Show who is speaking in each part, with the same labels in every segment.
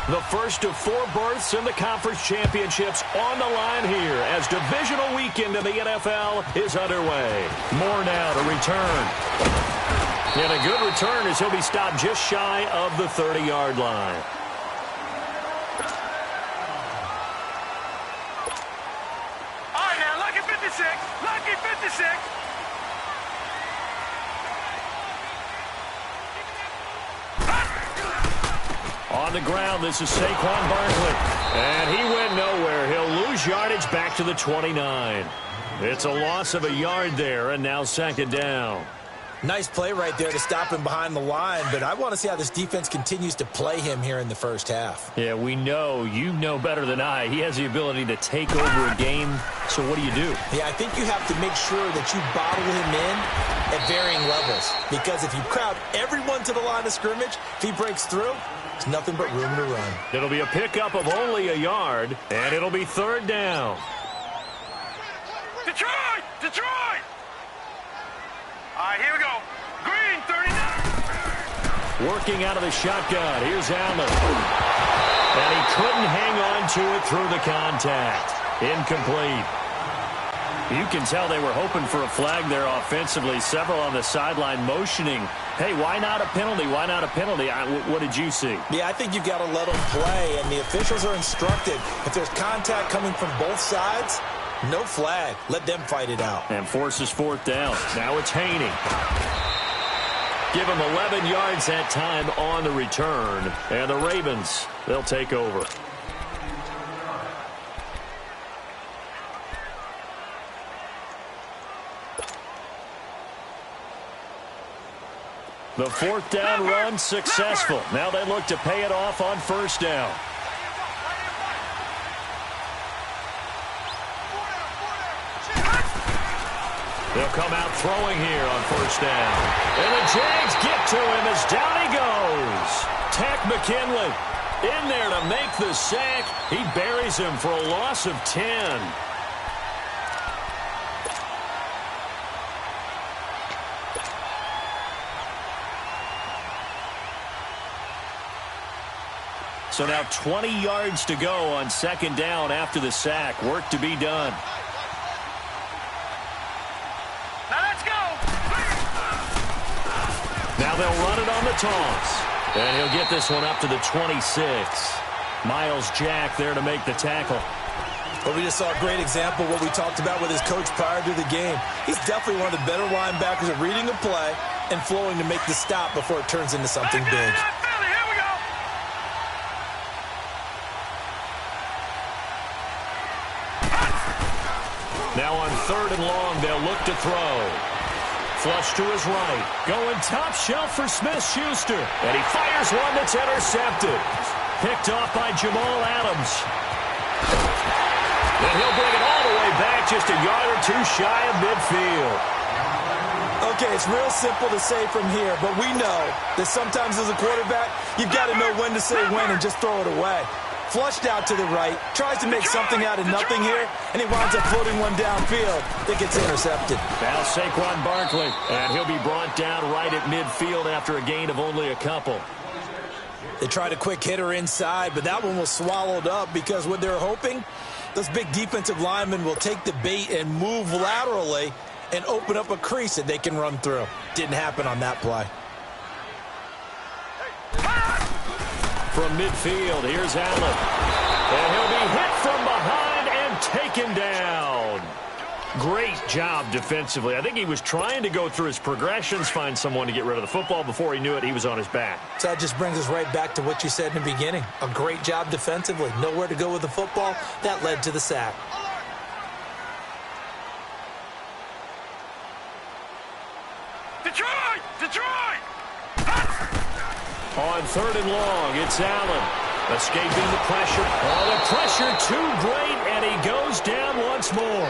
Speaker 1: The first of 4 berths in the conference championships on the line here as divisional weekend in the NFL is underway. More now to return. And a good return as he'll be stopped just shy of the 30-yard line.
Speaker 2: All right, now, lucky 56. Lucky 56.
Speaker 1: On the ground, this is Saquon Barkley. And he went nowhere. He'll lose yardage back to the 29. It's a loss of a yard there, and now 2nd down.
Speaker 3: Nice play right there to stop him behind the line, but I want to see how this defense continues to play him here in the first half.
Speaker 1: Yeah, we know. You know better than I. He has the ability to take over a game, so what do you do?
Speaker 3: Yeah, I think you have to make sure that you bottle him in at varying levels, because if you crowd everyone to the line of scrimmage, if he breaks through, there's nothing but room to run.
Speaker 1: It'll be a pickup of only a yard, and it'll be 3rd down.
Speaker 2: Detroit! Detroit! All right, here we go. Green, 39.
Speaker 1: Working out of the shotgun. Here's Allen. And he couldn't hang on to it through the contact. Incomplete. You can tell they were hoping for a flag there offensively. Several on the sideline motioning. Hey, why not a penalty? Why not a penalty? What did you see?
Speaker 3: Yeah, I think you've got to let them play, and the officials are instructed. If there's contact coming from both sides, no flag. Let them fight it out.
Speaker 1: And forces 4th down. Now it's Haney. Give him 11 yards that time on the return. And the Ravens, they'll take over. The 4th down run successful. Now they look to pay it off on 1st down. They'll come out throwing here on 1st down. And the Jags get to him as down he goes. Tack McKinley in there to make the sack. He buries him for a loss of 10. So now 20 yards to go on 2nd down after the sack. Work to be done.
Speaker 2: Now let's go.
Speaker 1: Now they'll run it on the toss. And he'll get this one up to the 26. Miles Jack there to make the tackle.
Speaker 3: Well, we just saw a great example of what we talked about with his coach prior to the game. He's definitely one of the better linebackers at reading a play and flowing to make the stop before it turns into something big.
Speaker 1: Now on 3rd and long, they'll look to throw. Flush to his right. Going top shelf for Smith-Schuster. And he fires one that's intercepted. Picked off by Jamal Adams. And he'll bring it all the way back just a yard or 2 shy of midfield.
Speaker 3: Okay, it's real simple to say from here, but we know that sometimes as a quarterback, you've got to know when to say when and just throw it away. Flushed out to the right, tries to make something out of nothing here, and he winds up floating one downfield that gets intercepted.
Speaker 1: Now Saquon Barkley, and he'll be brought down right at midfield after a gain of only a couple.
Speaker 3: They tried a quick hitter inside, but that one was swallowed up because what they're hoping, those big defensive linemen will take the bait and move laterally and open up a crease that they can run through. Didn't happen on that play.
Speaker 1: From midfield, here's Allen. And he'll be hit from behind and taken down. Great job defensively. I think he was trying to go through his progressions, find someone to get rid of the football. Before he knew it, he was on his back.
Speaker 3: So that just brings us right back to what you said in the beginning. A great job defensively. Nowhere to go with the football. That led to the sack.
Speaker 2: Detroit! Detroit!
Speaker 1: On 3rd and long, it's Allen. Escaping the pressure. Oh, the pressure too great, and he goes down once more.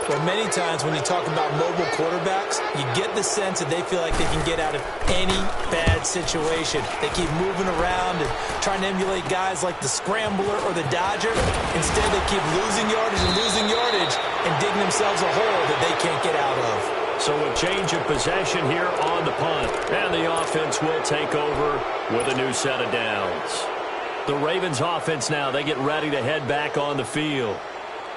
Speaker 3: Well, many times when you talk about mobile quarterbacks, you get the sense that they feel like they can get out of any bad situation. They keep moving around and trying to emulate guys like the Scrambler or the Dodger. Instead, they keep losing yardage and digging themselves a hole that they can't get out of.
Speaker 1: So a change of possession here on the punt. And the offense will take over with a new set of downs. The Ravens offense now, they get ready to head back on the field.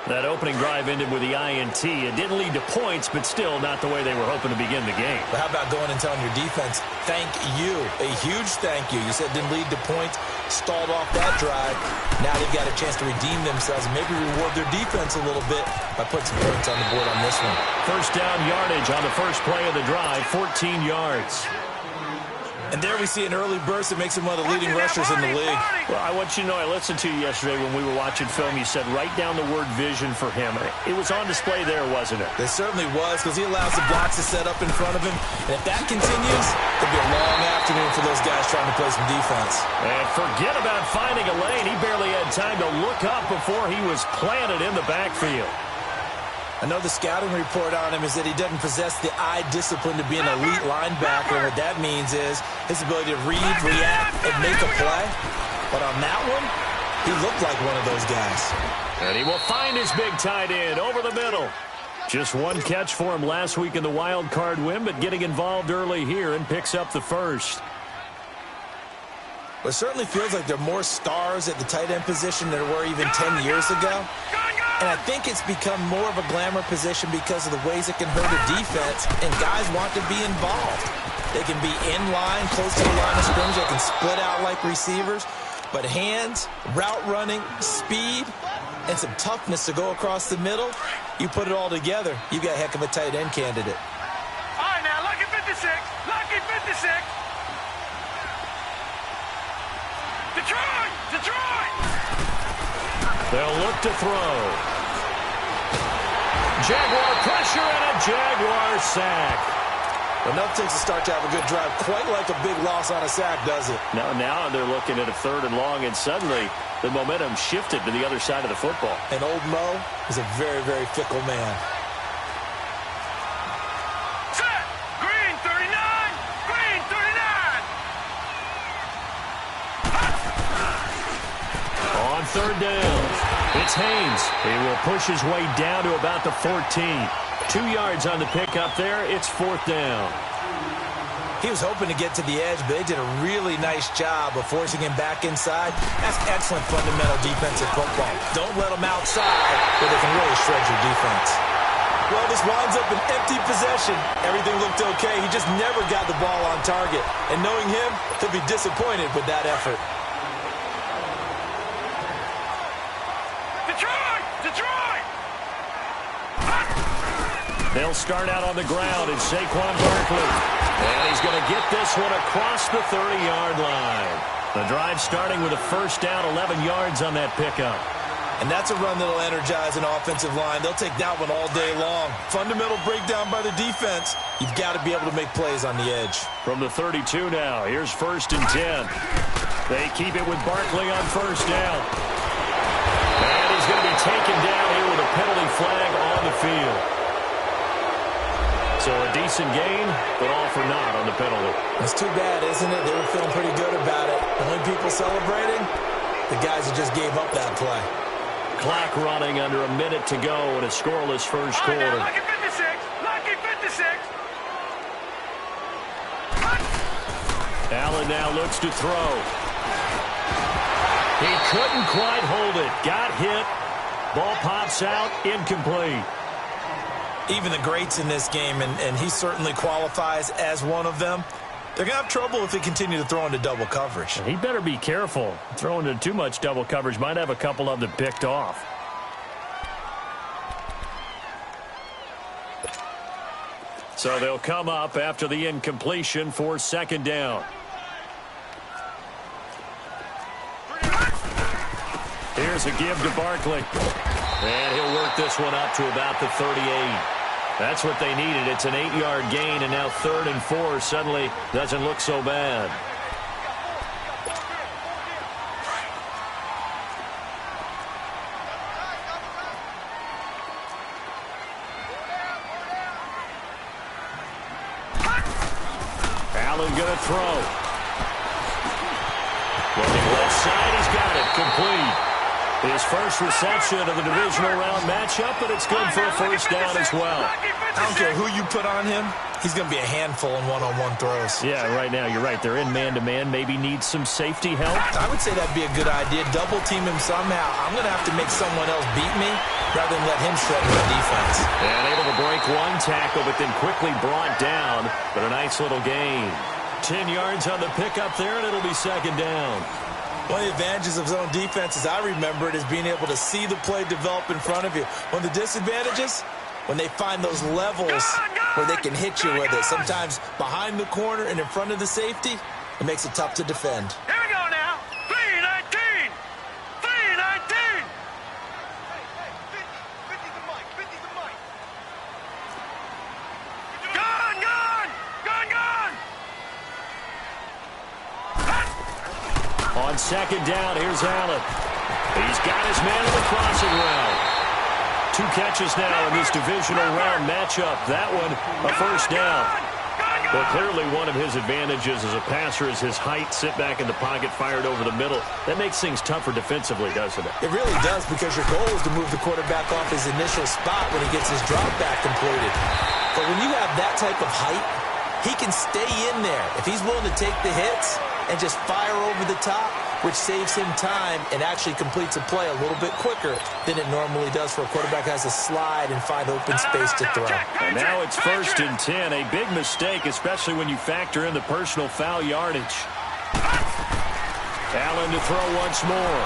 Speaker 1: That opening drive ended with the INT. It didn't lead to points, but still not the way they were hoping to begin the game.
Speaker 3: But how about going and telling your defense, thank you, a huge thank you. You said it didn't lead to points, stalled off that drive. Now they've got a chance to redeem themselves and maybe reward their defense a little bit by putting some points on the board on this one.
Speaker 1: First down yardage on the first play of the drive, 14 yards.
Speaker 3: And there we see an early burst that makes him one of the leading rushers in the league.
Speaker 1: Well, I want you to know, I listened to you yesterday when we were watching film. You said write down the word vision for him. It was on display there, wasn't it?
Speaker 3: It certainly was, because he allows the blocks to set up in front of him. And if that continues, it'll be a long afternoon for those guys trying to play some defense.
Speaker 1: And forget about finding a lane. He barely had time to look up before he was planted in the backfield.
Speaker 3: I know the scouting report on him is that he doesn't possess the eye discipline to be an elite linebacker. And what that means is his ability to read, react, and make a play. But on that one, he looked like one of those guys.
Speaker 1: And he will find his big tight end over the middle. Just one catch for him last week in the wild card win, but getting involved early here and picks up the first.
Speaker 3: It certainly feels like there are more stars at the tight end position than there were even 10 years ago. And I think it's become more of a glamour position because of the ways it can hurt a defense, and guys want to be involved. They can be in line, close to the line of scrimmage. They can split out like receivers. But hands, route running, speed, and some toughness to go across the middle, you put it all together, you got a heck of a tight end candidate.
Speaker 2: All right, now, lucky 56. Lucky 56. Detroit! Detroit!
Speaker 1: They'll look to throw. Jaguar pressure and a Jaguar sack.
Speaker 3: Enough takes to start to have a good drive. Quite like a big loss on a sack, does it?
Speaker 1: Now they're looking at a 3rd and long, and suddenly the momentum shifted to the other side of the football.
Speaker 3: And old Mo is a very, very fickle man.
Speaker 2: Set! Green 39! Green 39!
Speaker 1: On 3rd down, it's Haynes. He will push his way down to about the 14. 2 yards on the pickup there. It's 4th down.
Speaker 3: He was hoping to get to the edge, but they did a really nice job of forcing him back inside. That's excellent fundamental defensive football. Don't let them outside where they can really shred your defense. Well, this winds up an empty possession. Everything looked okay. He just never got the ball on target. And knowing him, he'll be disappointed with that effort.
Speaker 1: They'll start out on the ground, and Saquon Barkley. And he's going to get this one across the 30-yard line. The drive starting with a first down, 11 yards on that pickup.
Speaker 3: And that's a run that'll energize an offensive line. They'll take that one all day long. Fundamental breakdown by the defense. You've got to be able to make plays on the edge.
Speaker 1: From the 32 now, here's 1st and 10. They keep it with Barkley on first down. And he's going to be taken down here with a penalty flag on the field. So a decent gain, but all for naught on the penalty.
Speaker 3: It's too bad, isn't it? They were feeling pretty good about it. The only people celebrating, the guys who just gave up that play.
Speaker 1: Clock running under a minute to go in a scoreless first quarter.
Speaker 2: Now, lucky 56. Lucky 56.
Speaker 1: Allen now looks to throw. He couldn't quite hold it. Got hit. Ball pops out. Incomplete.
Speaker 3: Even the greats in this game, and he certainly qualifies as one of them, they're going to have trouble if they continue to throw into double coverage.
Speaker 1: He better be careful. Throwing into too much double coverage might have a couple of them picked off. So they'll come up after the incompletion for 2nd down. Here's a give to Barkley. And he'll work this one up to about the 38. That's what they needed. It's an 8-yard gain, and now 3rd and 4 suddenly doesn't look so bad. Allen going to throw. Looking left side, he's got it. Complete. His first reception of the divisional round matchup, but it's good for a first down as well.
Speaker 3: I don't care who you put on him. He's going to be a handful in one-on-one throws.
Speaker 1: Yeah, right now, you're right. They're in man-to-man. Maybe need some safety help.
Speaker 3: I would say that'd be a good idea. Double team him somehow. I'm going to have to make someone else beat me rather than let him threaten my defense.
Speaker 1: And able to break one tackle, but then quickly brought down. But a nice little gain. 10 yards on the pickup there, and it'll be second down.
Speaker 3: One of the advantages of zone defense, as I remember it, is being able to see the play develop in front of you. One of the disadvantages, when they find those levels where they can hit you with it. Sometimes behind the corner and in front of the safety, it makes it tough to defend.
Speaker 2: Here we go now. 3-19. 3-19. Hey, 50's the mic. 50's the mic. Gone, gone. Gone, gone.
Speaker 1: On second down, here's Allen. He's got his man on the crossing route. 2 catches now in this divisional round matchup. That one, a first down. Well, clearly one of his advantages as a passer is his height. Sit back in the pocket, fired over the middle. That makes things tougher defensively, doesn't it?
Speaker 3: It really does, because your goal is to move the quarterback off his initial spot when he gets his drop back completed. But when you have that type of height, he can stay in there. If he's willing to take the hits and just fire over the top, which saves him time and actually completes a play a little bit quicker than it normally does for a quarterback who has to slide and find open space to throw.
Speaker 1: And now it's 1st and 10, a big mistake, especially when you factor in the personal foul yardage. Allen to throw once more.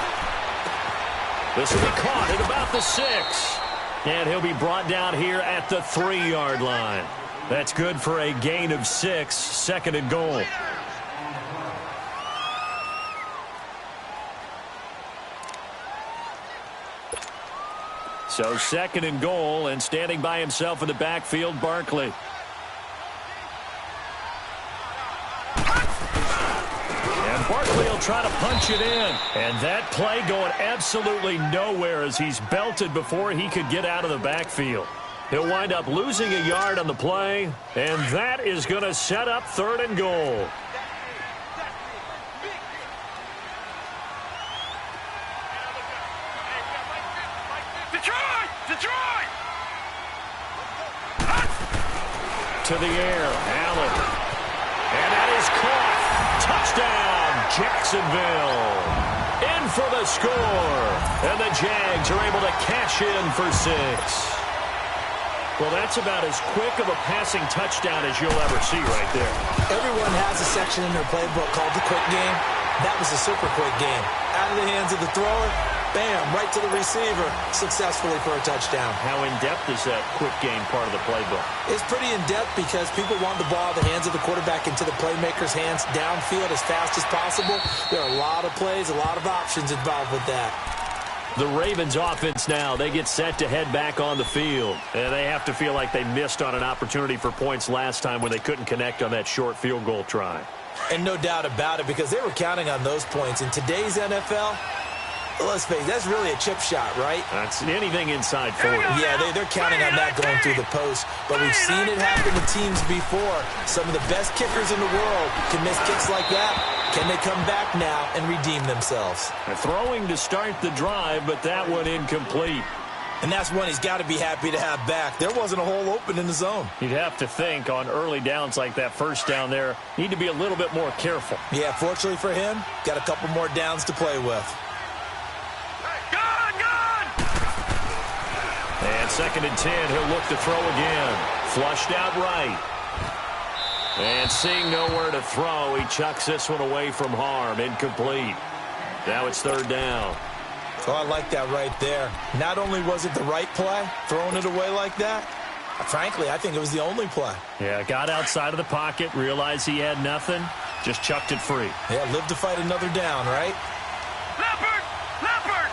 Speaker 1: This will be caught at about the 6. And he'll be brought down here at the 3-yard line. That's good for a gain of 6, 2nd and goal. So 2nd and goal, and standing by himself in the backfield, Barkley. And Barkley will try to punch it in. And that play going absolutely nowhere as he's belted before he could get out of the backfield. He'll wind up losing a yard on the play, and that is going to set up 3rd and goal.
Speaker 2: Detroit!
Speaker 1: To the air, Allen. And that is caught. Touchdown, Jacksonville. In for the score. And the Jags are able to cash in for 6. Well, that's about as quick of a passing touchdown as you'll ever see right there.
Speaker 3: Everyone has a section in their playbook called the quick game. That was a super quick game. Out of the hands of the thrower, bam, right to the receiver, successfully for a touchdown.
Speaker 1: How in-depth is that quick game part of the playbook?
Speaker 3: It's pretty in-depth because people want the ball out of the hands of the quarterback into the playmaker's hands downfield as fast as possible. There are a lot of plays, a lot of options involved with that.
Speaker 1: The Ravens offense now, they get set to head back on the field. And they have to feel like they missed on an opportunity for points last time when they couldn't connect on that short field goal try.
Speaker 3: And no doubt about it, because they were counting on those points. In today's NFL, let's face it, that's really a chip shot, right?
Speaker 1: That's anything inside 40.
Speaker 3: Yeah, they're counting on that going through the post. But we've seen it happen to teams before. Some of the best kickers in the world can miss kicks like that. Can they come back now and redeem themselves?
Speaker 1: They're throwing to start the drive, but that one incomplete.
Speaker 3: And that's one he's got to be happy to have back. There wasn't a hole open in the zone.
Speaker 1: You'd have to think on early downs like that first down there, need to be a little bit more careful.
Speaker 3: Yeah, fortunately for him, got a couple more downs to play with.
Speaker 1: And 2nd and 10, he'll look to throw again. Flushed out right. And seeing nowhere to throw, he chucks this one away from harm. Incomplete. Now it's 3rd down.
Speaker 3: Oh, I like that right there. Not only was it the right play, throwing it away like that, frankly, I think it was the only play.
Speaker 1: Yeah, got outside of the pocket, realized he had nothing, just chucked it free.
Speaker 3: Yeah, live to fight another down, right?
Speaker 2: Leopard! Leopard!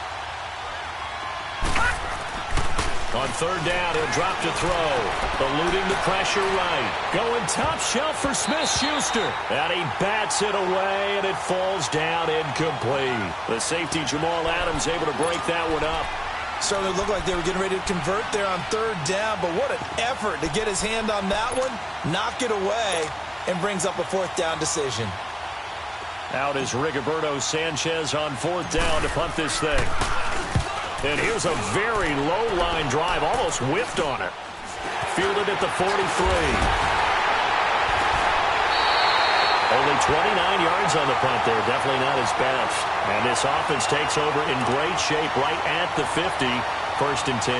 Speaker 1: On 3rd down, he'll drop to throw. Eluding the pressure right. Going top shelf for Smith-Schuster. And he bats it away, and it falls down incomplete. The safety, Jamal Adams, able to break that one up.
Speaker 3: Started to look like they were getting ready to convert there on 3rd down, but what an effort to get his hand on that one, knock it away, and brings up a 4th down decision.
Speaker 1: Out is Rigoberto Sanchez on 4th down to punt this thing. And here's a very low line drive, almost whiffed on it. Fielded at the 43. Only 29 yards on the punt there. Definitely not his best. And this offense takes over in great shape right at the 50. 1st and 10.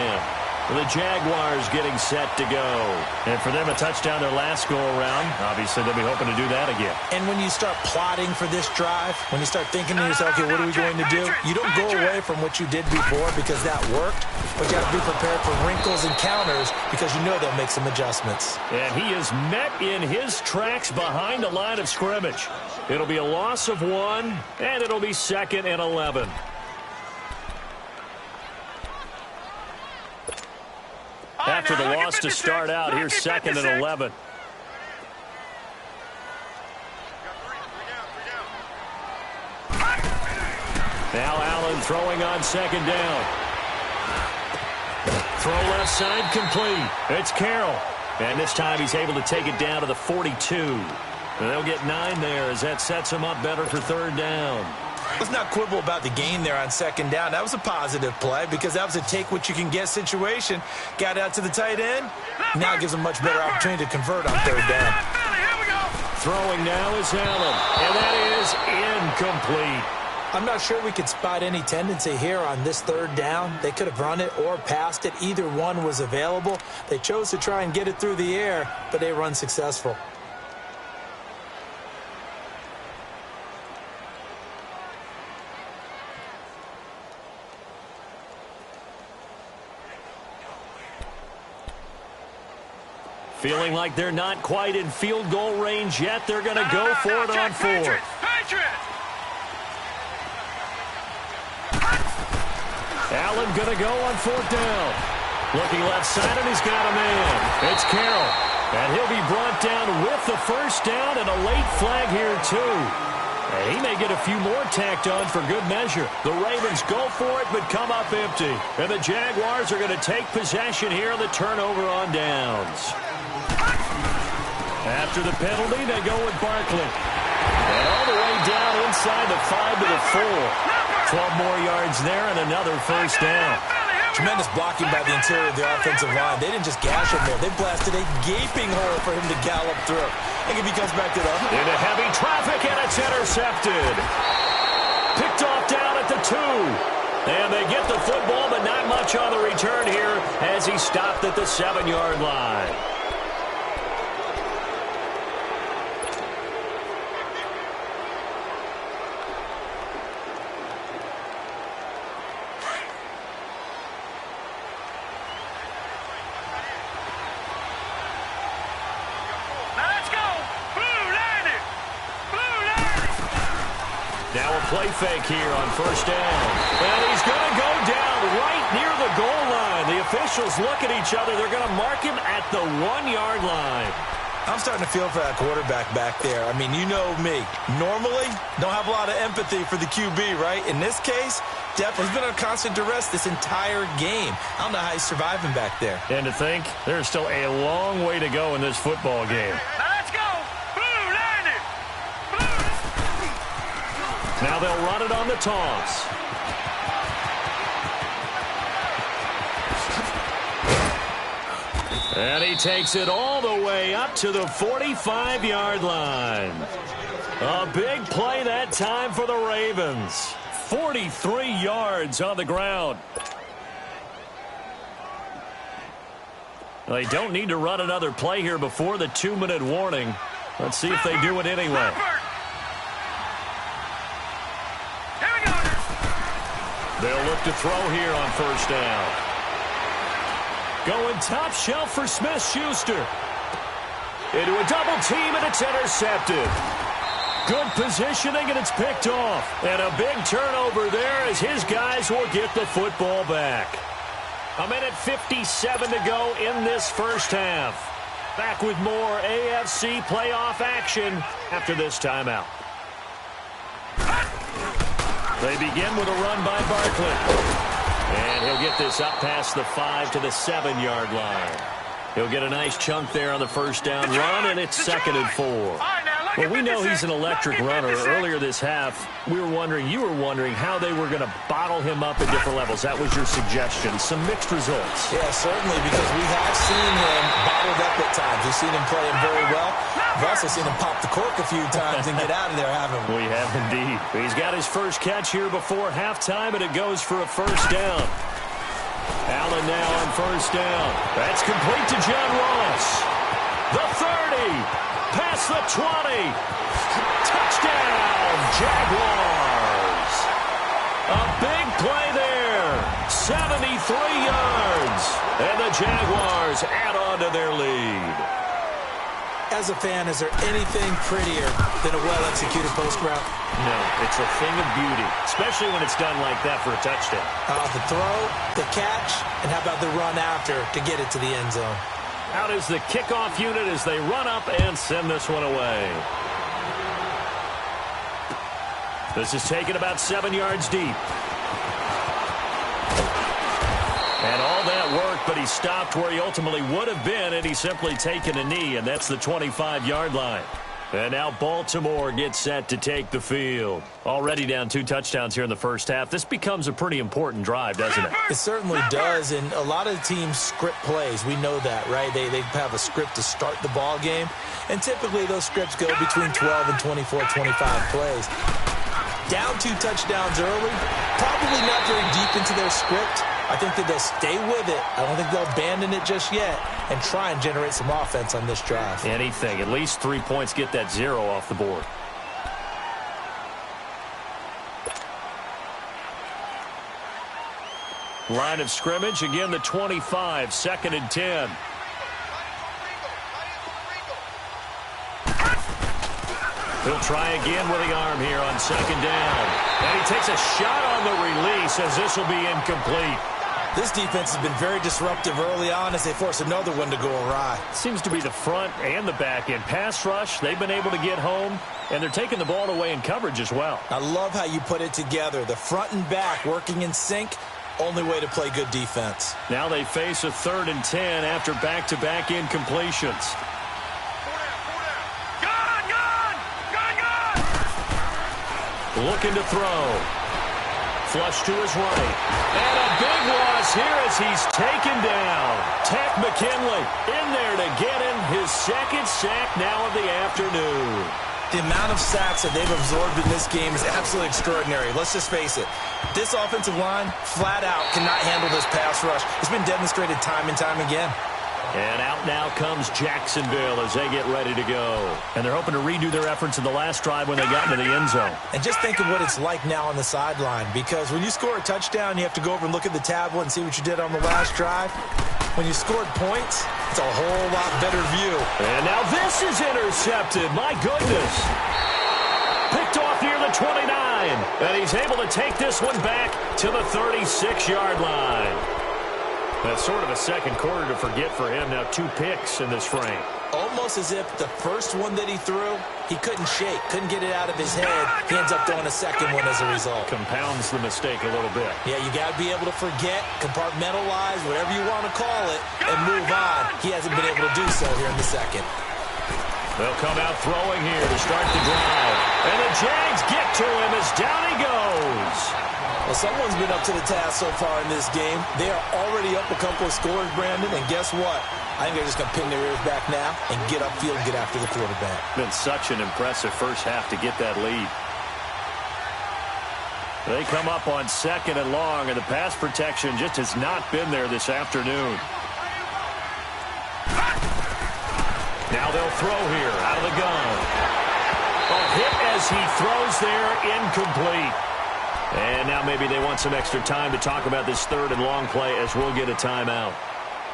Speaker 1: The Jaguars getting set to go. And for them, a touchdown their last go-around. Obviously, they'll be hoping to do that again.
Speaker 3: And when you start plotting for this drive, when you start thinking to yourself, okay, what are we going to do? You don't go away from what you did before because that worked, but you have to be prepared for wrinkles and counters because you know they'll make some adjustments.
Speaker 1: And he is met in his tracks behind the line of scrimmage. It'll be a loss of 1, and it'll be 2nd and 11. After the loss to start out, here's 2nd and 11. Now Allen throwing on 2nd down. Throw left side complete. It's Carroll. And this time he's able to take it down to the 42. And they'll get 9 there as that sets him up better for 3rd down.
Speaker 3: Let's not quibble about the gain there on 2nd down. That was a positive play because that was a take-what-you-can-get situation. Got out to the tight end. Now it gives him a much better opportunity to convert on 3rd down.
Speaker 1: Throwing now is Allen, and that is incomplete.
Speaker 3: I'm not sure we could spot any tendency here on this 3rd down. They could have run it or passed it. Either one was available. They chose to try and get it through the air, but they were unsuccessful.
Speaker 1: Feeling like they're not quite in field goal range yet. They're going to go for it on 4th. Allen going to go on 4th down. Looking left side, and he's got a man. It's Carroll. And he'll be brought down with the 1st down and a late flag here, too. And he may get a few more tacked on for good measure. The Ravens go for it, but come up empty. And the Jaguars are going to take possession here on the turnover on downs. After the penalty, they go with Barkley. And all the way down inside the 5 to the 4. 12 more yards there and another 1st down.
Speaker 3: Tremendous blocking by the interior of the offensive line. They didn't just gash him there. They blasted a gaping hole for him to gallop through. And if he comes back to the...
Speaker 1: Into heavy traffic, and it's intercepted. Picked off down at the 2. And they get the football, but not much on the return here as he stopped at the 7-yard line. Now a play fake here on 1st down. And he's going to go down right near the goal line. The officials look at each other. They're going to mark him at the 1-yard line.
Speaker 3: I'm starting to feel for that quarterback back there. I mean, you know me. Normally, don't have a lot of empathy for the QB, right? In this case, definitely been under constant duress this entire game. I don't know how he's surviving back there.
Speaker 1: And to think, there's still a long way to go in this football game. Now they'll run it on the toss. And he takes it all the way up to the 45-yard line. A big play that time for the Ravens. 43 yards on the ground. They don't need to run another play here before the 2-minute warning. Let's see if they do it anyway. They'll look to throw here on 1st down. Going top shelf for Smith-Schuster. Into a double team, and it's intercepted. Good positioning, and it's picked off. And a big turnover there as his guys will get the football back. 1:57 to go in this 1st half. Back with more AFC playoff action after this timeout. They begin with a run by Barkley. And he'll get this up past the 5 to the 7-yard line. He'll get a nice chunk there on the 1st down run, and it's 2nd and 4.
Speaker 2: All right, now
Speaker 1: Well, we know he's an electric runner. Earlier this half, you were wondering how they were going to bottle him up at different levels. That was your suggestion. Some mixed results.
Speaker 3: Yeah, certainly, because we have seen him bottled up at times. We've seen him playing very well. We've also seen him pop the cork a few times and get out of there, haven't we?
Speaker 1: We have indeed. He's got his first catch here before halftime, and it goes for a first down. Allen now on first down. That's complete to John Ross. The 30. Past the 20. Touchdown, Jaguars. A big play there. 73 yards. And the Jaguars add on to their lead.
Speaker 3: As a fan, is there anything prettier than a well-executed post route?
Speaker 1: No, it's a thing of beauty, especially when it's done like that for a touchdown.
Speaker 3: The throw, the catch, and how about the run after to get it to the end zone?
Speaker 1: Out is the kickoff unit as they run up and send this one away. This is taken about 7 yards deep. And all that work, but he stopped where he ultimately would have been, and he's simply taken a knee, and that's the 25-yard line. And now Baltimore gets set to take the field. Already down 2 touchdowns here in the first half. This becomes a pretty important drive, doesn't it?
Speaker 3: It certainly does, and a lot of teams script plays. We know that, right? They have a script to start the ball game, and typically those scripts go between 12 and 24, 25 plays. Down 2 touchdowns early, probably not very deep into their script. I think that they'll stay with it. I don't think they'll abandon it just yet and try and generate some offense on this drive.
Speaker 1: Anything. At least 3 points, get that 0 off the board. Line of scrimmage, again the 25, 2nd and 10. He'll try again with the arm here on 2nd down. And he takes a shot on the release as this will be incomplete.
Speaker 3: This defense has been very disruptive early on as they force another one to go awry.
Speaker 1: Seems to be the front and the back end. Pass rush, they've been able to get home, and they're taking the ball away in coverage as well.
Speaker 3: I love how you put it together. The front and back working in sync, only way to play good defense.
Speaker 1: Now they face a 3rd and 10 after back-to-back incompletions. Looking to throw. Flush to his right. And a big loss here as he's taken down. Tack McKinley in there to get him his 2nd sack now of the afternoon.
Speaker 3: The amount of sacks that they've absorbed in this game is absolutely extraordinary. Let's just face it. This offensive line, flat out, cannot handle this pass rush. It's been demonstrated time and time again.
Speaker 1: And out now comes Jacksonville as they get ready to go. And they're hoping to redo their efforts in the last drive when they got into the end zone.
Speaker 3: And just think of what it's like now on the sideline, because when you score a touchdown, you have to go over and look at the tablet and see what you did on the last drive. When you scored points, it's a whole lot better view.
Speaker 1: And now this is intercepted. My goodness. Picked off near the 29. And he's able to take this one back to the 36-yard line. That's sort of a second quarter to forget for him. Now 2 picks in this frame.
Speaker 3: Almost as if the first one that he threw, he couldn't shake, couldn't get it out of his head. He ends up throwing a second one as a result.
Speaker 1: Compounds the mistake a little bit.
Speaker 3: Yeah, you got to be able to forget, compartmentalize, whatever you want to call it, and move on. He hasn't been able to do so here in the second.
Speaker 1: They'll come out throwing here to start the drive. And the Jags get to him as down he goes.
Speaker 3: Well, someone's been up to the task so far in this game. They are already up a couple of scores, Brandon, and guess what? I think they're just going to pin their ears back now and get upfield and get after the quarterback.
Speaker 1: Been such an impressive first half to get that lead. They come up on 2nd and long, and the pass protection just has not been there this afternoon. Now they'll throw here out of the gun. A hit as he throws there, incomplete. And now maybe they want some extra time to talk about this 3rd and long play as we'll get a timeout.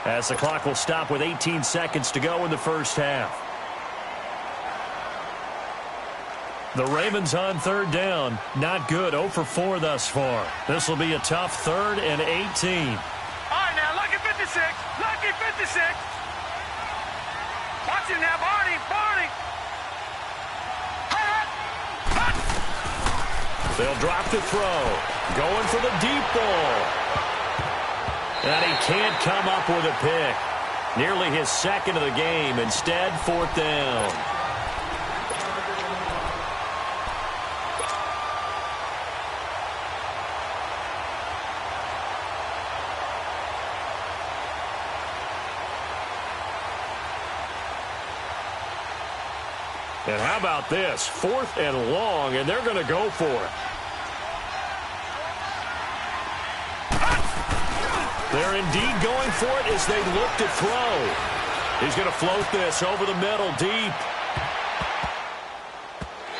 Speaker 1: As the clock will stop with 18 seconds to go in the first half. The Ravens on 3rd down. Not good. 0 for 4 thus far. This will be a tough 3rd and 18.
Speaker 2: All right, now, lucky 56. Lucky 56. Watch it now, Barney. Barney.
Speaker 1: They'll drop the throw. Going for the deep ball. And he can't come up with a pick. Nearly his 2nd of the game. Instead, 4th down. And how about this? 4th and long, and they're going to go for it. They're indeed going for it as they look to throw. He's going to float this over the middle deep.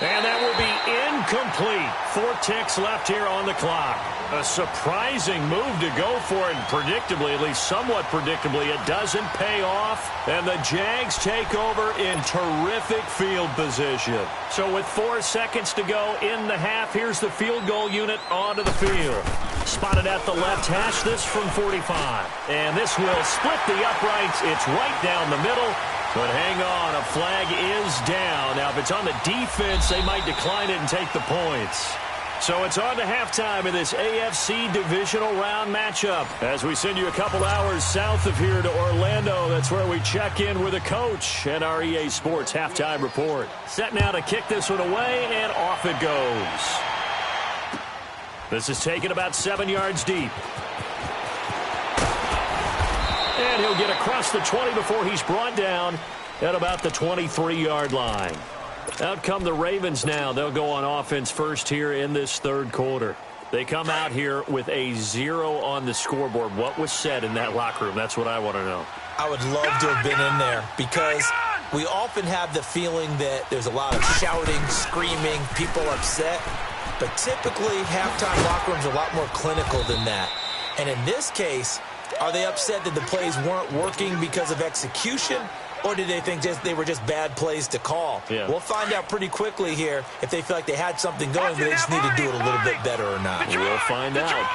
Speaker 1: And that will be incomplete. 4 ticks left here on the clock. A surprising move to go for it, and predictably, at least somewhat predictably, it doesn't pay off. And the Jags take over in terrific field position. So with 4 seconds to go in the half, here's the field goal unit onto the field. Spotted at the left hash, this from 45. And this will split the uprights. It's right down the middle. But hang on, a flag is down. Now, if it's on the defense, they might decline it and take the points. So it's on to halftime in this AFC divisional round matchup. As we send you a couple hours south of here to Orlando, that's where we check in with the coach and our EA Sports halftime report. Set now to kick this one away, and off it goes. This is taken about 7 yards deep. And he'll get across the 20 before he's brought down at about the 23-yard line. Out come the Ravens now. They'll go on offense first here in this 3rd quarter. They come out here with a 0 on the scoreboard. What was said in that locker room? That's what I want to know.
Speaker 3: I would love to have been in there because we often have the feeling that there's a lot of shouting, screaming, people upset. But typically, halftime locker rooms are a lot more clinical than that. And in this case, are they upset that the plays weren't working because of execution, or did they think they were just bad plays to call?
Speaker 1: Yeah.
Speaker 3: We'll find out pretty quickly here if they feel like they had something going, but they just need to do it a little bit better or not.
Speaker 1: We'll find out.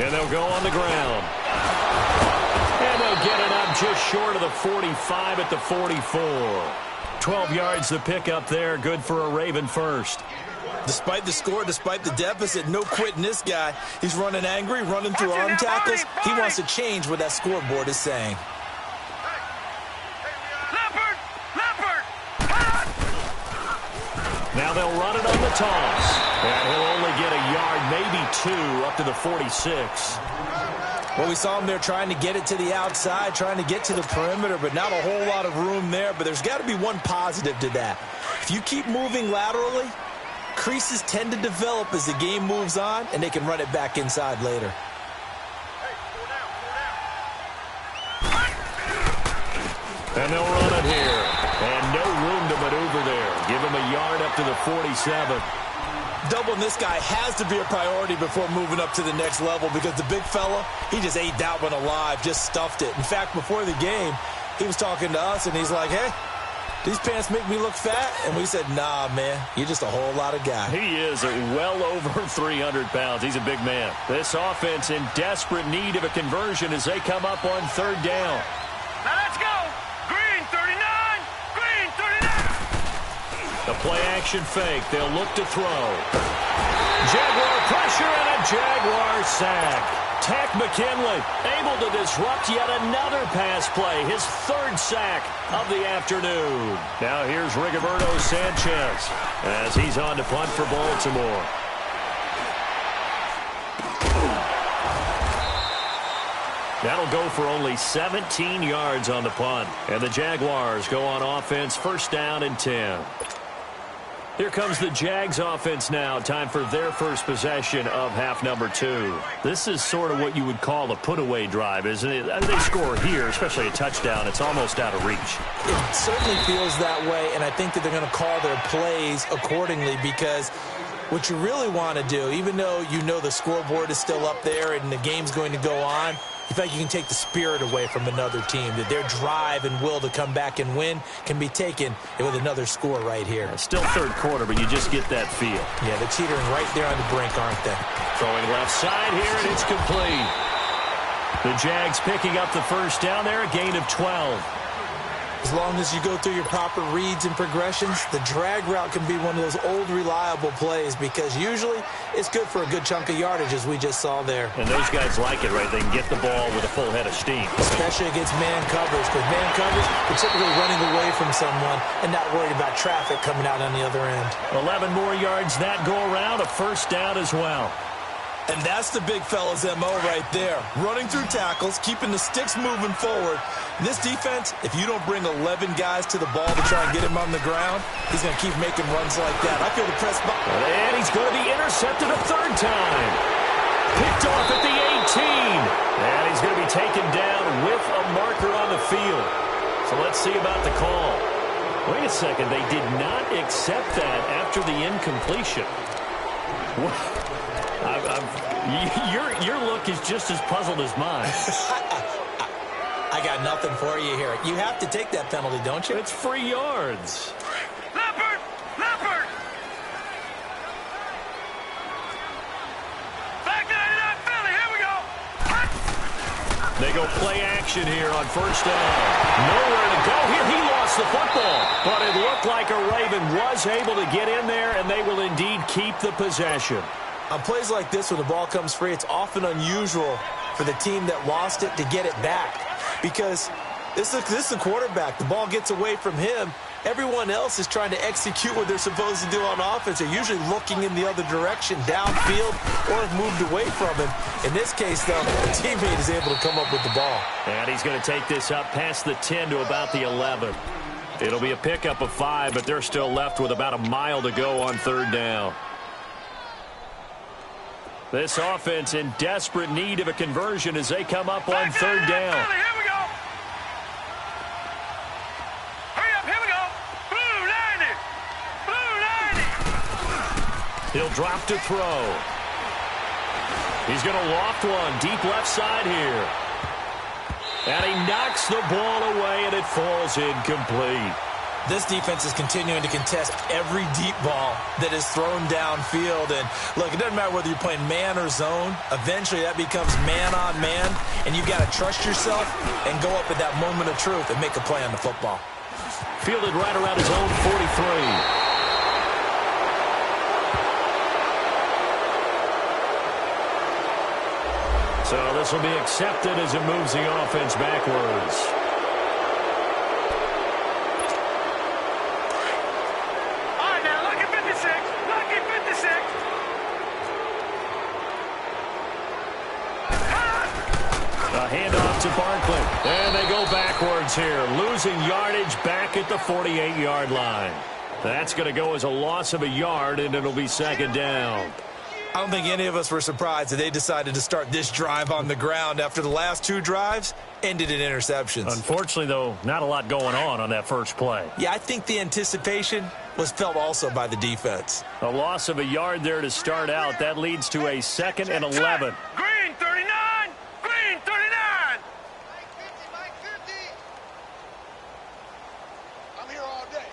Speaker 1: And they'll go on the ground. And they'll get it up just short of the 45 at the 44. 12 yards to pick up there. Good for a Raven first.
Speaker 3: Despite the score, despite the deficit, no quitting this guy. He's running angry, running through arm tackles. He wants to change what that scoreboard is saying.
Speaker 1: Now they'll run it on the toss. And he'll only get a yard, maybe 2, up to the 46.
Speaker 3: Well, we saw him there trying to get it to the outside, trying to get to the perimeter, but not a whole lot of room there. But there's got to be one positive to that. If you keep moving laterally, creases tend to develop as the game moves on, and they can run it back inside later.
Speaker 1: And they'll run it here. And no room to maneuver there. Give him a yard up to the 47.
Speaker 3: Doubling this guy has to be a priority before moving up to the next level because the big fella, he just ate that one alive, just stuffed it. In fact, before the game, he was talking to us, and he's like, hey, these pants make me look fat? And we said, nah, man, you're just a whole lot of guy.
Speaker 1: He is well over 300 pounds. He's a big man. This offense in desperate need of a conversion as they come up on 3rd down.
Speaker 2: Now let's go. Green 39. Green 39.
Speaker 1: The play-action fake. They'll look to throw. Jaguar pressure and a Jaguar sack. Tack McKinley able to disrupt yet another pass play. His 3rd sack of the afternoon. Now here's Rigoberto Sanchez as he's on to punt for Baltimore. That'll go for only 17 yards on the punt. And the Jaguars go on offense, 1st down and 10. Here comes the Jags offense now. Time for their first possession of half number 2. This is sort of what you would call a put-away drive, isn't it? They score here, especially a touchdown. It's almost out of reach.
Speaker 3: It certainly feels that way, and I think that they're going to call their plays accordingly because what you really want to do, even though you know the scoreboard is still up there and the game's going to go on, you think you can take the spirit away from another team, that their drive and will to come back and win can be taken with another score right here.
Speaker 1: Still 3rd quarter, but you just get that feel.
Speaker 3: Yeah, they're teetering right there on the brink, aren't they?
Speaker 1: Throwing left side here, and it's complete. The Jags picking up the 1st down there, a gain of 12.
Speaker 3: As long as you go through your proper reads and progressions, the drag route can be one of those old reliable plays because usually it's good for a good chunk of yardage, as we just saw there.
Speaker 1: And those guys like it, right? They can get the ball with a full head of steam.
Speaker 3: Especially against man covers, because man covers are typically running away from someone and not worried about traffic coming out on the other end.
Speaker 1: 11 more yards that go around, a 1st down as well.
Speaker 3: And that's the big fella's MO right there. Running through tackles, keeping the sticks moving forward. This defense, if you don't bring 11 guys to the ball to try and get him on the ground, he's going to keep making runs like that. I feel the press.
Speaker 1: And he's going to be intercepted a third time. Picked off at the 18. And he's going to be taken down with a marker on the field. So let's see about the call. Wait a second. They did not accept that after the incompletion. Your look is just as puzzled as mine.
Speaker 3: I got nothing for you here. You have to take that penalty, don't you?
Speaker 1: It's free yards.
Speaker 2: Leopard! Leopard! Back 99 Philly, here we go!
Speaker 1: They go play action here on first down. Nowhere to go here. He lost the football. But it looked like a Raven was able to get in there, and they will indeed keep the possession.
Speaker 3: On plays like this, when the ball comes free, it's often unusual for the team that lost it to get it back. Because this is the quarterback. The ball gets away from him. Everyone else is trying to execute what they're supposed to do on offense. They're usually looking in the other direction, downfield, or have moved away from him. In this case, though, the teammate is able to come up with the ball.
Speaker 1: And he's going to take this up past the 10 to about the 11. It'll be a pickup of 5, but they're still left with about a mile to go on third down. This offense in desperate need of a conversion as they come up on third down.
Speaker 2: Here we go. Hurry up, here we go. Blue 90. Blue 90.
Speaker 1: He'll drop to throw. He's going to loft one deep left side here. And he knocks the ball away, and it falls incomplete.
Speaker 3: This defense is continuing to contest every deep ball that is thrown downfield. And, look, it doesn't matter whether you're playing man or zone. Eventually, that becomes man-on-man, and you've got to trust yourself and go up at that moment of truth and make a play on the football.
Speaker 1: Fielded right around his own 43. So this will be accepted as it moves the offense backwards. Handoff to Barkley. And they go backwards here. Losing yardage back at the 48-yard line. That's going to go as a loss of a yard, and it'll be second down.
Speaker 3: I don't think any of us were surprised that they decided to start this drive on the ground after the last two drives ended in interceptions.
Speaker 1: Unfortunately, though, not a lot going on that first play.
Speaker 3: Yeah, I think the anticipation was felt also by the defense.
Speaker 1: A loss of a yard there to start out. That leads to a 2nd and 11.
Speaker 2: Green 39. Green 39.
Speaker 4: Mike 50. I'm here all day.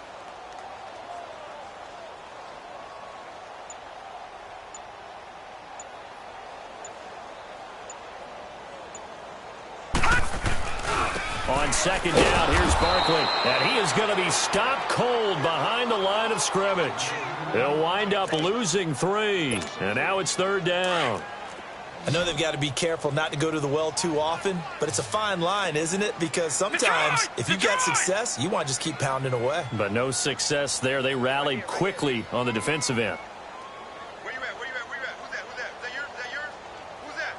Speaker 1: On second down, here's Barkley. And he is going to be stopped cold behind the line of scrimmage. They'll wind up losing 3. And now it's third down.
Speaker 3: I know they've got to be careful not to go to the well too often, but it's a fine line, isn't it? Because sometimes if you got success, you want to just keep pounding away.
Speaker 1: But no success there. They rallied quickly on the defensive end.
Speaker 4: Where you at? Where you at? Where you at? Who's that? Who's that? Is that yours? Is that yours? Who's that?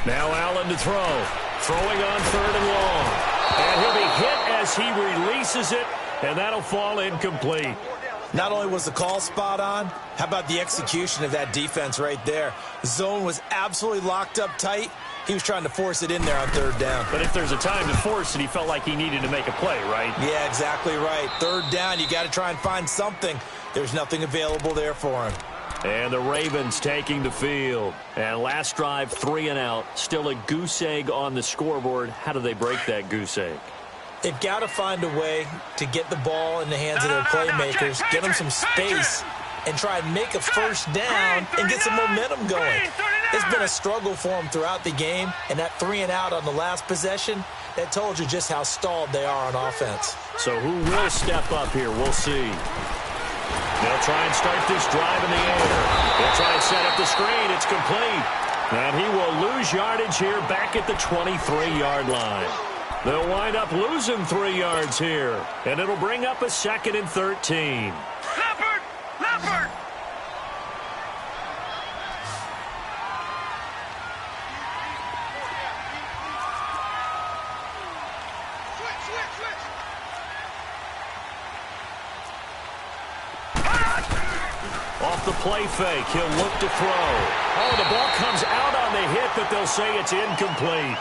Speaker 1: Now Allen to throw. Throwing on third and long. And he'll be hit as he releases it, and that'll fall incomplete.
Speaker 3: Not only was the call spot on, how about the execution of that defense right there? The zone was absolutely locked up tight. He was trying to force it in there on third down.
Speaker 1: But if there's a time to force it, he felt like he needed to make a play, right?
Speaker 3: Yeah, exactly right. Third down, you got to try and find something. There's nothing available there for him.
Speaker 1: And the Ravens taking the field. And last drive, 3 and out. Still a goose egg on the scoreboard. How do they break that goose egg?
Speaker 3: They've got to find a way to get the ball in the hands of their playmakers, get them some space, and try and make a first down and get some momentum going. It's been a struggle for them throughout the game, and that 3 and out on the last possession, that told you just how stalled they are on offense.
Speaker 1: So who will step up here? We'll see. They'll try and start this drive in the air. They'll try and set up the screen. It's complete. And he will lose yardage here back at the 23-yard line. They'll wind up losing 3 yards here. And it'll bring up a 2nd and 13.
Speaker 2: Leopard! Leopard!
Speaker 1: Off the play fake, he'll look to throw. Oh, the ball comes out on the hit, but they'll say it's incomplete.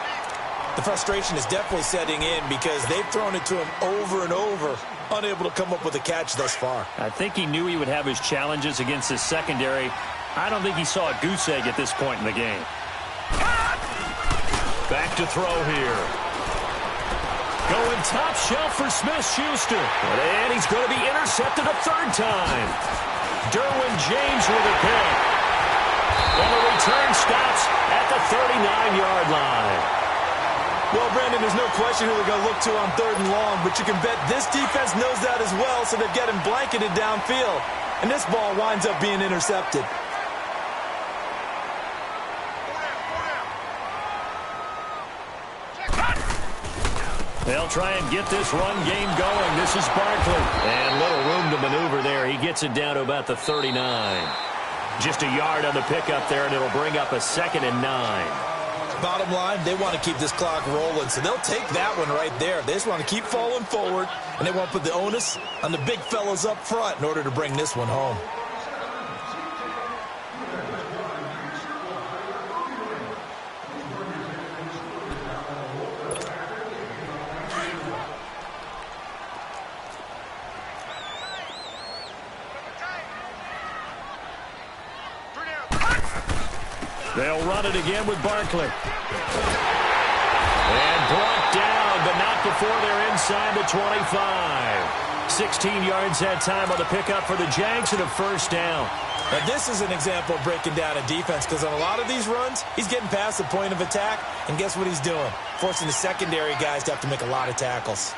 Speaker 3: The frustration is definitely setting in because they've thrown it to him over and over, unable to come up with a catch thus far.
Speaker 1: I think he knew he would have his challenges against his secondary. I don't think he saw a goose egg at this point in the game. Back to throw here. Going top shelf for Smith-Schuster. And he's going to be intercepted a 3rd time. Derwin James with a pick. And the return stops at the 39-yard line.
Speaker 3: Well, Brandon, there's no question who they're going to look to on 3rd and long, but you can bet this defense knows that as well, so they're getting blanketed downfield. And this ball winds up being intercepted.
Speaker 1: They'll try and get this run game going. This is Barkley. And little room to maneuver there. He gets it down to about the 39. Just a yard on the pickup there, and it'll bring up a 2nd and 9.
Speaker 3: Bottom line, they want to keep this clock rolling, so they'll take that one right there. They just want to keep falling forward, and they want to put the onus on the big fellas up front in order to bring this one home.
Speaker 1: They'll run it again with Barkley. And brought down, but not before they're inside the 25. 16 yards that time on the pickup for the Jags and a 1st down.
Speaker 3: Now, this is an example of breaking down a defense because on a lot of these runs, he's getting past the point of attack, and guess what he's doing? Forcing the secondary guys to have to make a lot of tackles.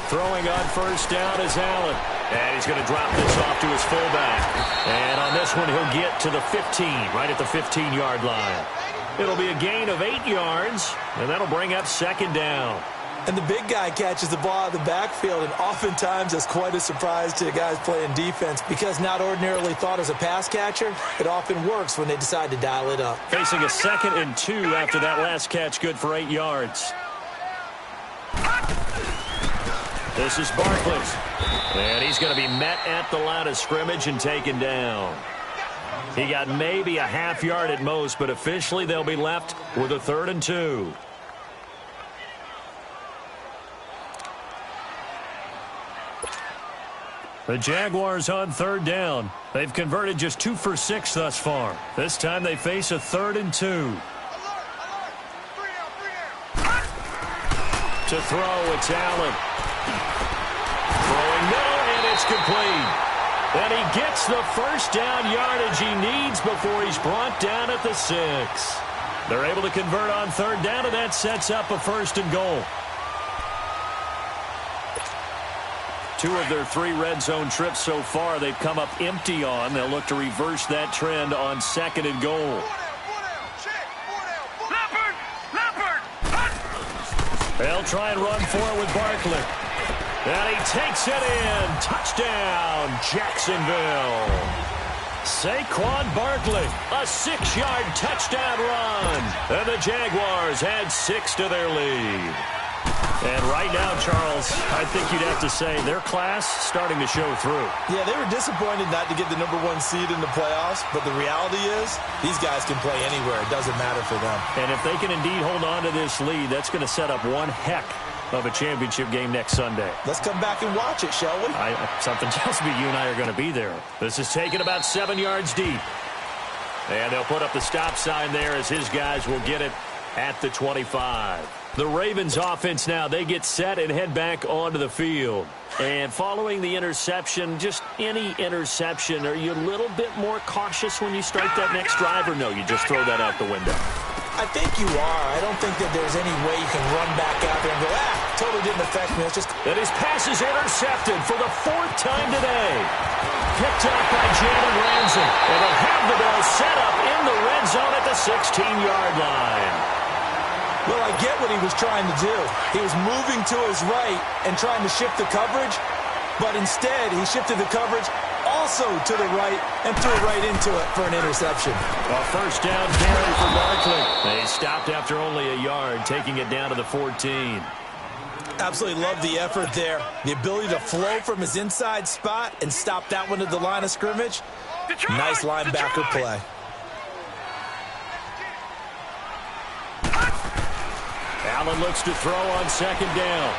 Speaker 1: Throwing on 1st down is Allen. And he's going to drop this off to his fullback. And on this one, he'll get to the 15, right at the 15-yard line. It'll be a gain of 8 yards, and that'll bring up 2nd down.
Speaker 3: And the big guy catches the ball out of the backfield, and oftentimes that's quite a surprise to the guys playing defense because not ordinarily thought as a pass catcher, it often works when they decide to dial it up.
Speaker 1: Facing a 2nd and 2 after that last catch, good for 8 yards. This is Barkley. And he's going to be met at the line of scrimmage and taken down. He got maybe a half yard at most, but officially they'll be left with a 3rd and 2. The Jaguars on 3rd down. They've converted just 2 for 6 thus far. This time they face a 3rd and 2. To throw, it's Allen. Throwing middle, and it's complete. And he gets the 1st down yardage he needs before he's brought down at the 6. They're able to convert on 3rd down, and that sets up a 1st and goal. 2 of their 3 red zone trips so far they've come up empty on. They'll look to reverse that trend on 2nd and goal. They'll try and run for it with Barkley. And he takes it in. Touchdown, Jacksonville. Saquon Barkley, a 6-yard touchdown run. And the Jaguars add 6 to their lead. And right now, Charles, I think you'd have to say their class starting to show through.
Speaker 3: Yeah, they were disappointed not to get the #1 seed in the playoffs, but the reality is these guys can play anywhere. It doesn't matter for them.
Speaker 1: And if they can indeed hold on to this lead, that's going to set up one heck of a championship game next Sunday.
Speaker 3: Let's come back and watch it, shall we?
Speaker 1: Something tells me you and I are going to be there. This is taken about 7 yards deep. And they'll put up the stop sign there as his guys will get it at the 25. The Ravens offense now, they get set and head back onto the field. And following the interception, just any interception, are you a little bit more cautious when you start that next drive, or no, you just throw that out the window?
Speaker 3: I think you are. I don't think that there's any way you can run back out there and go, totally didn't affect me. It's just...
Speaker 1: And his pass is intercepted for the 4th time today. Picked up by Jalen Ramsey. And they'll have the ball set up in the red zone at the 16-yard line.
Speaker 3: Well, I get what he was trying to do. He was moving to his right and trying to shift the coverage, but instead he shifted the coverage also to the right and threw right into it for an interception.
Speaker 1: A first down carry for Barkley. They stopped after only a yard, taking it down to the 14.
Speaker 3: Absolutely love the effort there. The ability to flow from his inside spot and stop that one at the line of scrimmage.
Speaker 2: Detroit,
Speaker 3: Nice linebacker play.
Speaker 1: Allen looks to throw on second down.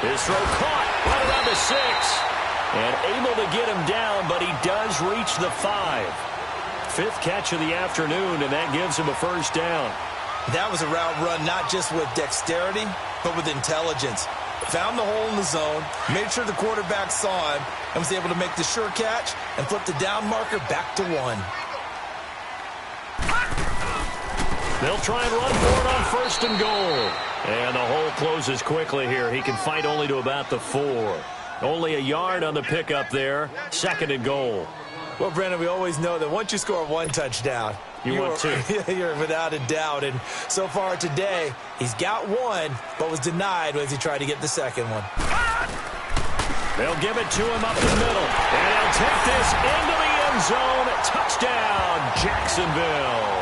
Speaker 1: His throw caught right around the 6. And able to get him down, but he does reach the 5. 5th catch of the afternoon, and that gives him a first down.
Speaker 3: That was a route run not just with dexterity, but with intelligence. Found the hole in the zone, made sure the quarterback saw him, and was able to make the sure catch and flip the down marker back to 1.
Speaker 1: They'll try and run for it on first and goal. And the hole closes quickly here. He can fight only to about the 4. Only a yard on the pickup there. 2nd and goal.
Speaker 3: Well, Brandon, we always know that once you score 1 touchdown,
Speaker 1: you want 2.
Speaker 3: You're without a doubt. And so far today, he's got 1, but was denied as he tried to get the second one.
Speaker 1: They'll give it to him up the middle. And he'll take this into the end zone. Touchdown, Jacksonville.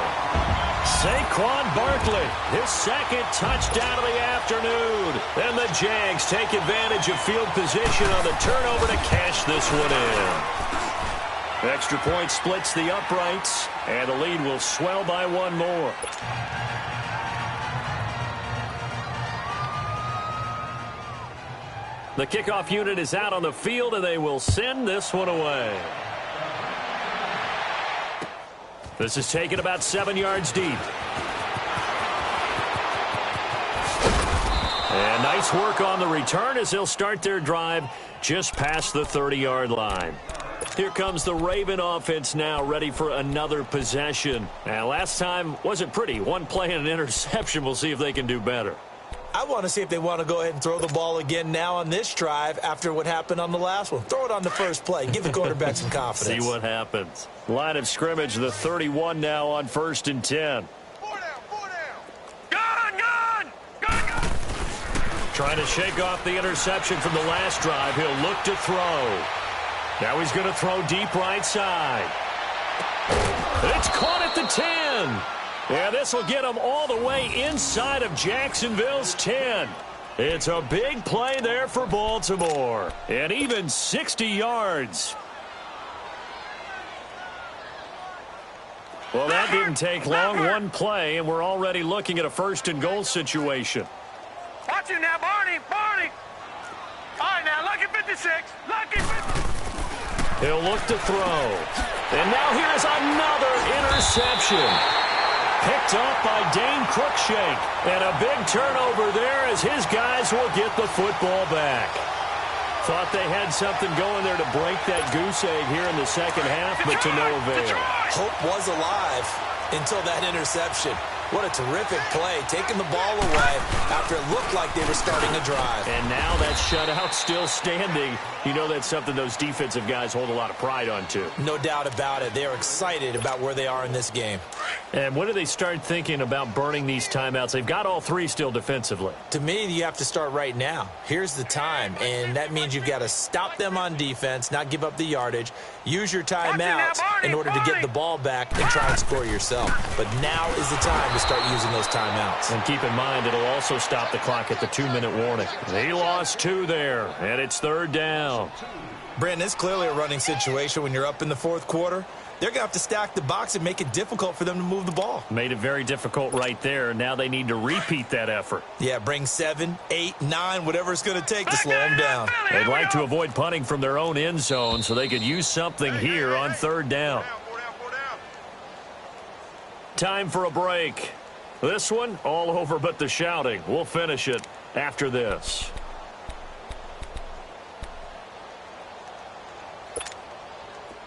Speaker 1: Saquon Barkley, his 2nd touchdown of the afternoon. And the Jags take advantage of field position on the turnover to cash this one in. Extra point splits the uprights, and the lead will swell by 1 more. The kickoff unit is out on the field, and they will send this one away. This is taken about 7 yards deep. And nice work on the return as they'll start their drive just past the 30-yard line. Here comes the Raven offense now, ready for another possession. Now, last time wasn't pretty. 1 play and an interception. We'll see if they can do better.
Speaker 3: I want to see if they want to go ahead and throw the ball again now on this drive after what happened on the last one. Throw it on the first play. Give the quarterback some confidence.
Speaker 1: See what happens. Line of scrimmage, the 31 now on 1st and 10.
Speaker 4: 4 down, 4 down.
Speaker 2: Gun!
Speaker 1: Trying to shake off the interception from the last drive. He'll look to throw. Now he's going to throw deep right side. It's caught at the 10. Yeah, this will get him all the way inside of Jacksonville's 10. It's a big play there for Baltimore. And even 60 yards. Well, that didn't take long. 1 play, and we're already looking at a 1st and goal situation.
Speaker 2: Watch it now, Barney! All right, now, lucky 56. Lucky 50.
Speaker 1: He'll look to throw. And now here's another interception. Picked up by Dane Cruikshank. And a big turnover there as his guys will get the football back. Thought they had something going there to break that goose egg here in the second half, but to no avail.
Speaker 3: Hope was alive until that interception. What a terrific play, taking the ball away after it looked like they were starting a drive.
Speaker 1: And now that shutout still standing. You know that's something those defensive guys hold a lot of pride on, too.
Speaker 3: No doubt about it. They are excited about where they are in this game.
Speaker 1: And when do they start thinking about burning these timeouts? They've got all 3 still defensively.
Speaker 3: To me, you have to start right now. Here's the time, and that means you've got to stop them on defense, not give up the yardage, use your timeouts in order to get the ball back and try and score yourself. But now is the time to start using those timeouts.
Speaker 1: And keep in mind, it'll also stop the clock at the 2-minute warning. He lost 2 there, and it's 3rd down.
Speaker 3: Brandon, it's clearly a running situation when you're up in the 4th quarter. They're going to have to stack the box and make it difficult for them to move the ball.
Speaker 1: Made it very difficult right there. Now they need to repeat that effort.
Speaker 3: Yeah, bring 7, 8, 9, whatever it's going to take to slow them down.
Speaker 1: They'd like to avoid punting from their own end zone so they could use something here on 3rd down.
Speaker 4: 4 down, 4 down.
Speaker 1: Time for a break. This one, all over but the shouting. We'll finish it after this.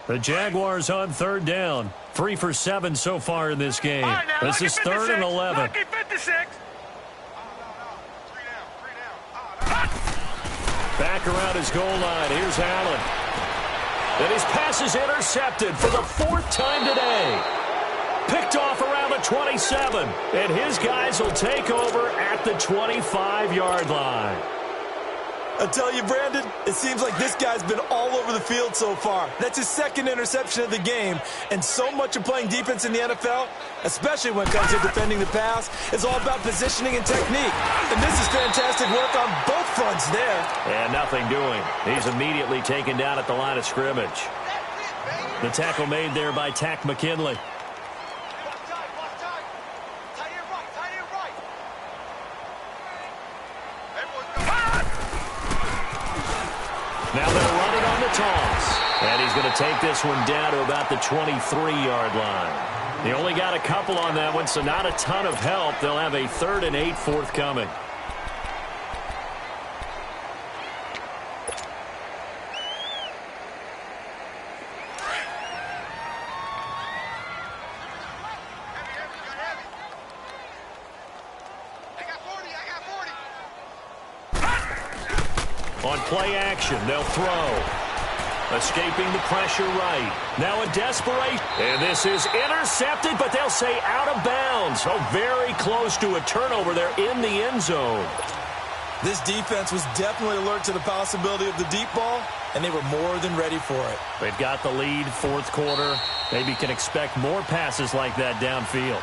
Speaker 1: The Jaguars on 3rd down. 3 for 7 so far in this game.
Speaker 2: All right, now,
Speaker 1: This is 3rd and 11.
Speaker 2: Lucky 56.
Speaker 1: Back around his goal line. Here's Allen. And his pass is intercepted for the 4th time today. Picked off around the 27. And his guys will take over at the 25-yard line.
Speaker 3: I tell you, Brandon, it seems like this guy's been all over the field so far. That's his 2nd interception of the game. And so much of playing defense in the NFL, especially when it comes to defending the pass, is all about positioning and technique. And this is fantastic work on both fronts there.
Speaker 1: And nothing doing. He's immediately taken down at the line of scrimmage. The tackle made there by Tack McKinley. Now they'll run it on the toss. And he's going to take this one down to about the 23-yard line. He only got a couple on that one, so not a ton of help. They'll have a 3rd and 8 forthcoming. On play action, they'll throw. Escaping the pressure right. Now a desperation. And this is intercepted, but they'll say out of bounds. Oh, very close to a turnover there in the end zone.
Speaker 3: This defense was definitely alert to the possibility of the deep ball, and they were more than ready for it.
Speaker 1: They've got the lead, 4th quarter. Maybe can expect more passes like that downfield.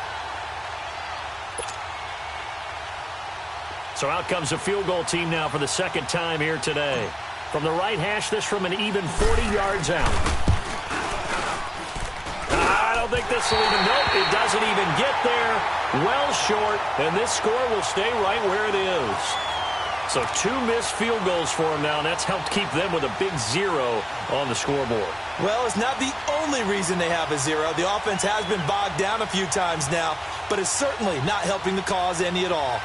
Speaker 1: So out comes a field goal team now for the 2nd time here today. From the right hash, this from an even 40 yards out. I don't think this will even, nope, it doesn't even get there. Well short, and this score will stay right where it is. So 2 missed field goals for them now, and that's helped keep them with a big 0 on the scoreboard.
Speaker 3: Well, it's not the only reason they have a 0. The offense has been bogged down a few times now, but it's certainly not helping the cause any at all.